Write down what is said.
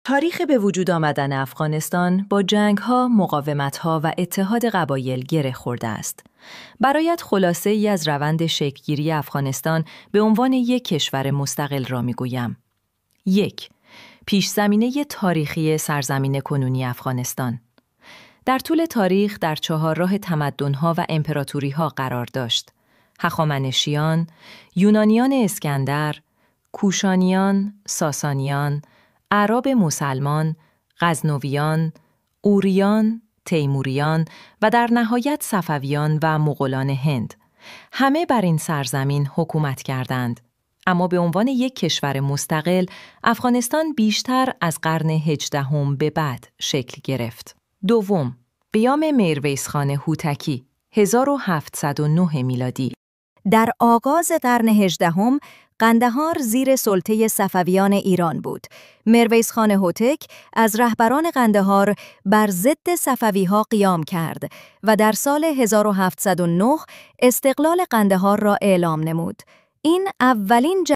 تاریخ به وجود آمدن افغانستان با جنگ‌ها، مقاومت‌ها و اتحاد قبایل گره خورده است. برایت خلاصه ای از روند شکل‌گیری افغانستان به عنوان یک کشور مستقل را می‌گویم. 1. پیش‌زمینه تاریخی سرزمین کنونی افغانستان. در طول تاریخ در چهارراه تمدن‌ها و امپراتوری‌ها قرار داشت. هخامنشیان، یونانیان اسکندر، کوشانیان، ساسانیان، اعراب مسلمان، غزنویان، اوریان، تیموریان و در نهایت صفویان و مغولان هند. همه بر این سرزمین حکومت کردند. اما به عنوان یک کشور مستقل، افغانستان بیشتر از قرن 18 به بعد شکل گرفت. 2. قیام میرویس خان هوتکی 1709 میلادی. در آغاز قرن 18 قندهار زیر سلطه صفویان ایران بود. میرویس خان هوتک از رهبران قندهار بر ضد صفویها قیام کرد و در سال 1709 استقلال قندهار را اعلام نمود. این اولین